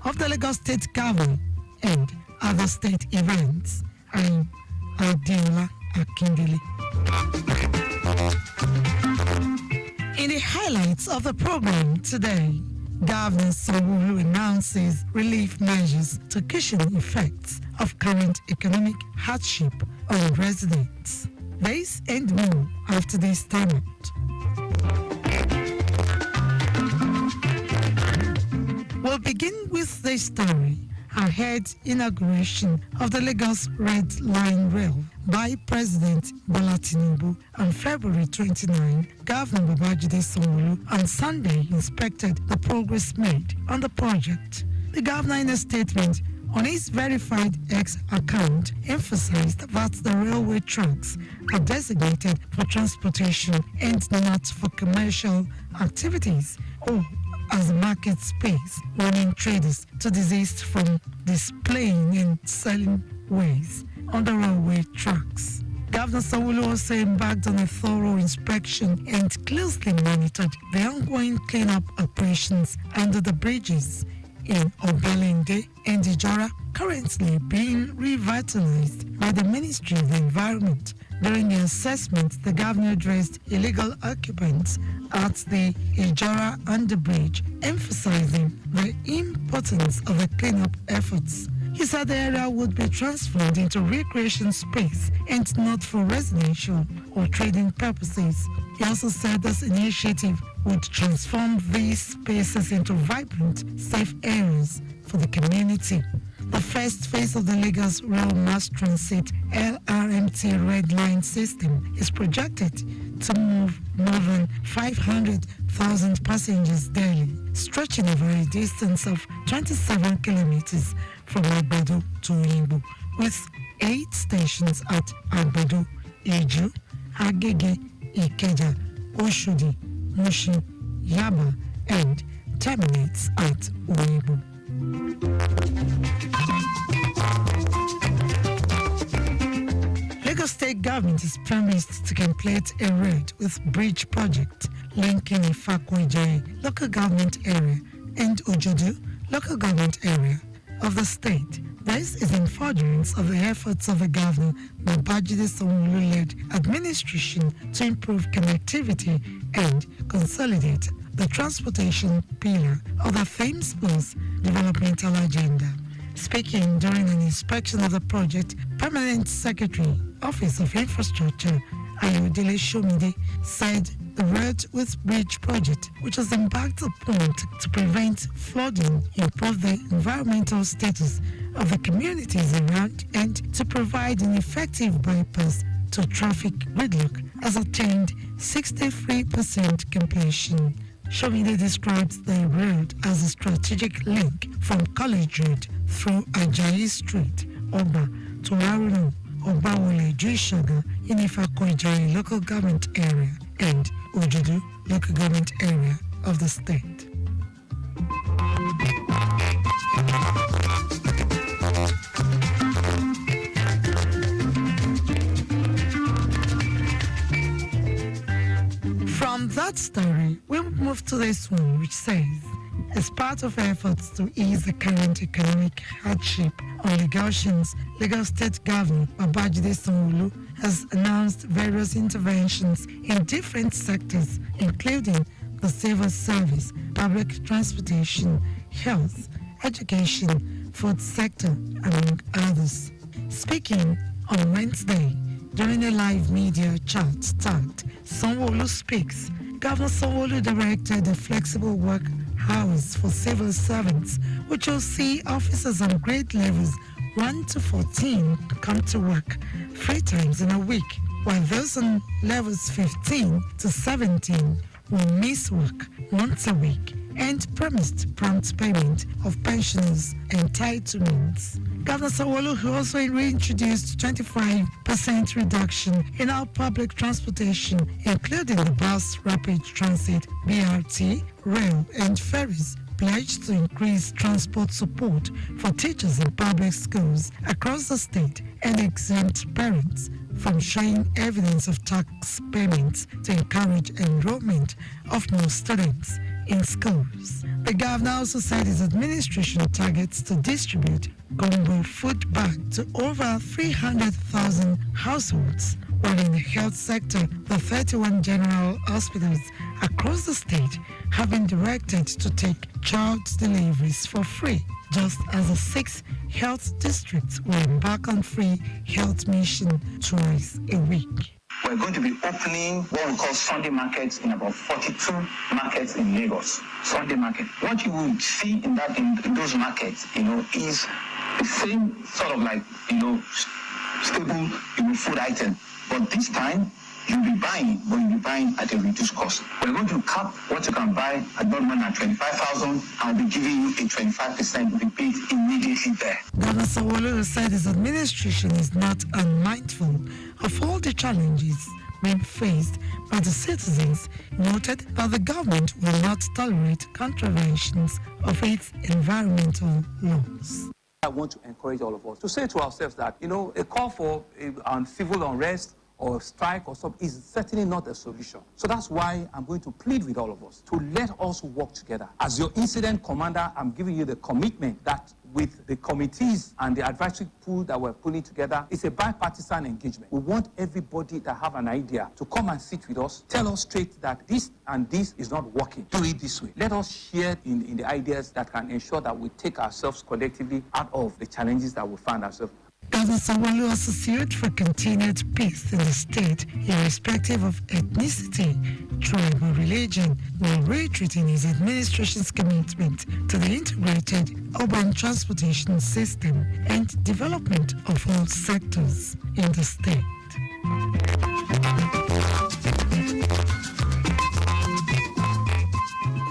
of the Lagos State Governor and other state events. I'm Adeola Akindele. In the highlights of the program today, Governor Sanwo-Olu announces relief measures to cushion effects of current economic hardship on residents. This and more after this time out. We'll begin with this story. Ahead inauguration of the Lagos Red Line Rail by President Bola Tinubu on February 29, Governor Babajide Sanwo-Olu on Sunday inspected the progress made on the project. The governor, in a statement on his verified X account, emphasized that the railway tracks are designated for transportation and not for commercial activities or as a market space, warning traders to desist from displaying and selling wares on the railway tracks. Governor Sanwo-Olu also embarked on a thorough inspection and closely monitored the ongoing cleanup operations under the bridges in Obalende and Ijora, currently being revitalized by the Ministry of the Environment. During the assessment, the governor addressed illegal occupants at the Ijora underbridge, emphasizing the importance of the cleanup efforts. He said the area would be transformed into recreation space and not for residential or trading purposes. He also said this initiative would transform these spaces into vibrant, safe areas for the community. The first phase of the Lagos Rail Mass Transit LRMT Red Line system is projected to move more than 500,000 passengers daily, stretching over a distance of 27 kilometers from Agbado to Oyingbo, with 8 stations at Agbado, Iju, Agege, Ikeja, Oshodi, Mushin, Yaba, and terminates at Oyingbo. Lagos State Government is promised to complete a road with bridge project linking Ifakwe local government area and Ojodu local government area of the state. This is in furtherance of the efforts of the governor Babajide Sanwo-Olu-led administration to improve connectivity and consolidate the transportation pillar of the Thames Plus developmental agenda. Speaking during an inspection of the project, Permanent Secretary, Office of Infrastructure, Ayodele Shomide, said the road with bridge project, which was embarked upon to prevent flooding, improve the environmental status of the communities around, and to provide an effective bypass to traffic gridlock, has attained 63% completion. Shomide describes the road as a strategic link from College Road through Ajayi Street, Oba, to Arunu, Obawole, Juishaga, in Ifakwe local government area and Ojodu local government area of the state. From that story, we'll move to this one, which says, as part of efforts to ease the current economic hardship on Lagosians, Lagos State Governor Babajide Sanwo-Olu has announced various interventions in different sectors, including the civil service, public transportation, health, education, food sector, among others. Speaking on Wednesday, during a live media chat tagged Sanwo-Olu Speaks, Governor Sanwo-Olu directed a flexible work hours for civil servants, which will see officers on grade levels 1 to 14 come to work 3 times in a week, while those on levels 15 to 17 will miss work once a week, and promised prompt payment of pensioners' entitlements. Governor Sanwo-Olu also reintroduced 25% reduction in our public transportation, including the bus, rapid transit, BRT, rail, and ferries, pledged to increase transport support for teachers in public schools across the state and exempt parents from showing evidence of tax payments to encourage enrollment of more students. in schools. The governor also said his administration targets to distribute Gombo food bag to over 300,000 households, while in the health sector, the 31 general hospitals across the state have been directed to take child deliveries for free, just as the 6 health districts will embark on free health mission twice a week. We're going to be opening what we call Sunday markets in about 42 markets in Lagos. Sunday market. What you will see in those markets, is the same sort of like, stable, food item. But this time, you'll be buying, but you'll be buying at a reduced cost. We're going to cap what you can buy at not more than 25,000. I'll be giving you a 25% rebate immediately there. Governor Sanwo-Olu said his administration is not unmindful of all the challenges being faced by the citizens, noted that the government will not tolerate contraventions of its environmental laws. I want to encourage all of us to say to ourselves that, a call for civil unrest or strike or something is certainly not a solution. So that's why I'm going to plead with all of us to let us work together. As your incident commander, I'm giving you the commitment that with the committees and the advisory pool that we're putting together, it's a bipartisan engagement. We want everybody that have an idea to come and sit with us, tell us straight that this and this is not working. Do it this way. Let us share in the ideas that can ensure that we take ourselves collectively out of the challenges that we find ourselves. Governor Sanwo-Olu also sued for continued peace in the state, irrespective of ethnicity, tribe, or religion, while reiterating his administration's commitment to the integrated urban transportation system and development of all sectors in the state.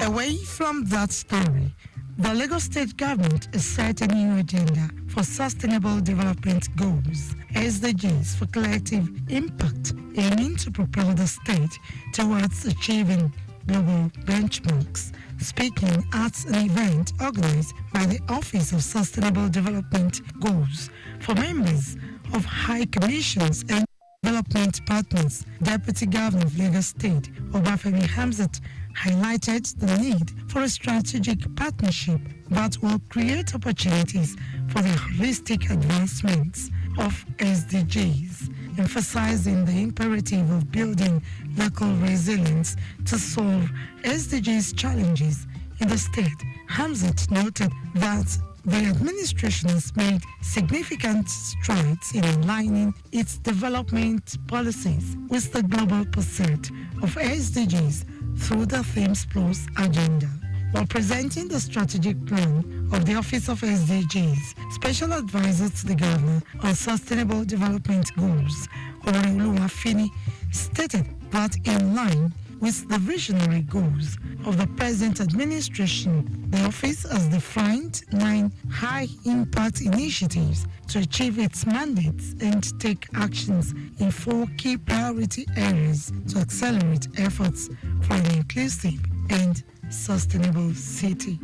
Away from that story, the Lagos State government has set a new agenda for Sustainable Development Goals, SDGs, for collective impact, aiming to propel the state towards achieving global benchmarks. Speaking at an event organized by the Office of Sustainable Development Goals for members of high commissions and development partners, Deputy Governor of Lagos State, Obafemi Hamzat, highlighted the need for a strategic partnership that will create opportunities for the holistic advancements of SDGs, emphasizing the imperative of building local resilience to solve SDGs challenges in the state. Hamzat noted that the administration has made significant strides in aligning its development policies with the global pursuit of SDGs through the Themes Plus agenda. While presenting the strategic plan of the Office of SDGs, Special Advisor to the Governor on Sustainable Development Goals, Oluwafini, stated that in line with the visionary goals of the present administration, the office has defined 9 high-impact initiatives to achieve its mandates and take actions in 4 key priority areas to accelerate efforts for an inclusive and sustainable city.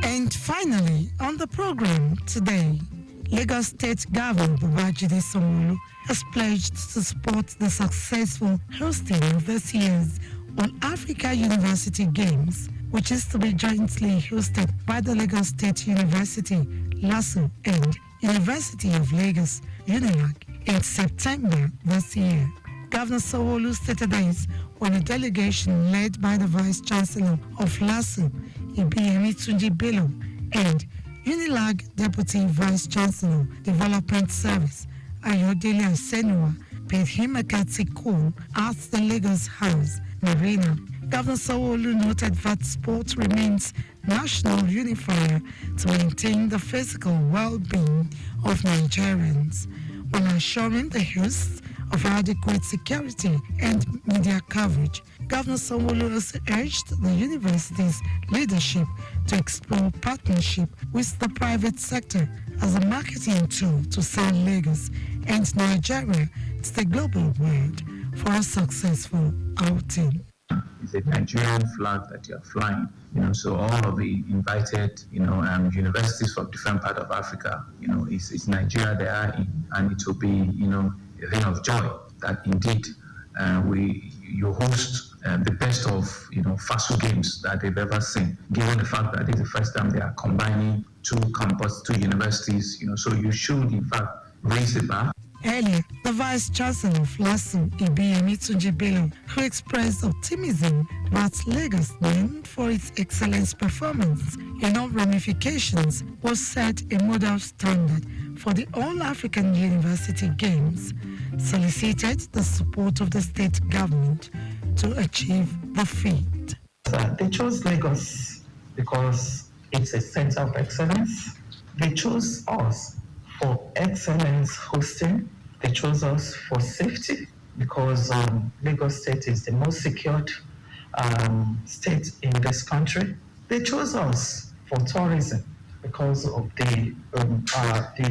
And finally, on the program today, Lagos State Governor Babajide Sanwo-Olu has pledged to support the successful hosting of this year's All-Africa University Games, which is to be jointly hosted by the Lagos State University, LASU, and University of Lagos, UNILAG, in September this year. Governor Sanwo-Olu stated this when a delegation led by the Vice Chancellor of LASU, Ibiyemi Tunji Bello, and UNILAG Deputy Vice Chancellor, Development Service, Ayodele Asenua, paid him a courtesy call at the Lagos House, Marina. Governor Sanwo-Olu noted that sport remains national unifier to maintain the physical well-being of Nigerians, while ensuring the use of adequate security and media coverage. Governor Sanwo-Olu also urged the university's leadership to explore partnership with the private sector as a marketing tool to sell Lagos and Nigeria to the global world for a successful outing. It's a Nigerian flag that you're flying, so all of the invited, universities from different parts of Africa, it's Nigeria they are in, and it will be, a thing of joy that indeed you host the best of FASU games that they've ever seen. Given the fact that it's the first time they are combining two campus, two universities, so you should in fact raise the bar. Earlier, the Vice Chancellor of LASU, Ibiyemi Tunji, who expressed optimism that Lagos, known for its excellent performance in all ramifications, was set a model standard for the All-African University Games, solicited the support of the state government to achieve the feat. They chose Lagos because it's a center of excellence. They chose us for excellence hosting. They chose us for safety because Lagos State is the most secured state in this country. They chose us for tourism because of the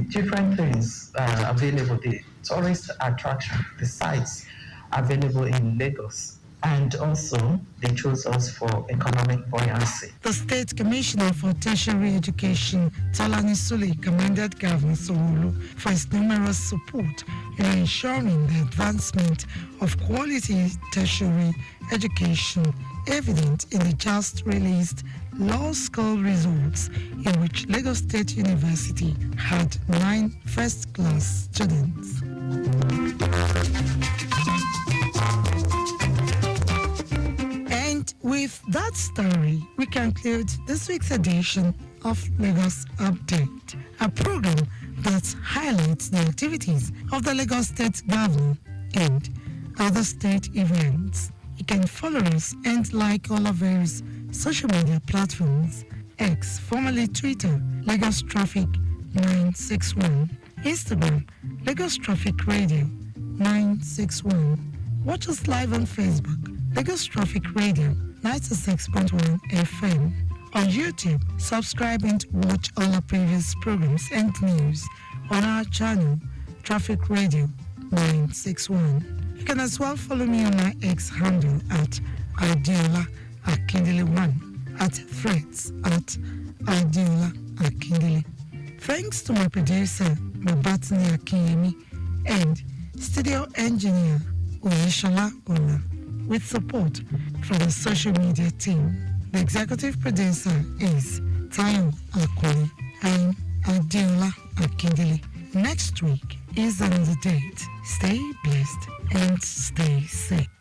different things available, the tourist attraction, the sites available in Lagos. And also, they chose us for economic buoyancy. The State Commissioner for Tertiary Education, Tolani Sule, commended Governor Sowolu for his numerous support in ensuring the advancement of quality tertiary education, evident in the just released law school results, in which Lagos State University had 9 first-class students. With that story, we conclude this week's edition of Lagos Update, a program that highlights the activities of the Lagos State Governor and other state events. You can follow us and like all of our social media platforms: X, formerly Twitter, Lagos Traffic 961, Instagram, Lagos Traffic Radio 961. Watch us live on Facebook, Lagos Traffic Radio 96.1 FM. On YouTube, subscribe and watch all our previous programs and news on our channel, Traffic Radio 961. You can as well follow me on my X handle at Adeola Akindele 1, at Threads at Adeola Akindele. Thanks to my producer, Mabatini Akinyemi, and studio engineer, Oyeshola Ola, with support from the social media team. The executive producer is Tayo Akoli. I'm Adeola Akindele. Next week is another date. Stay blessed and stay safe.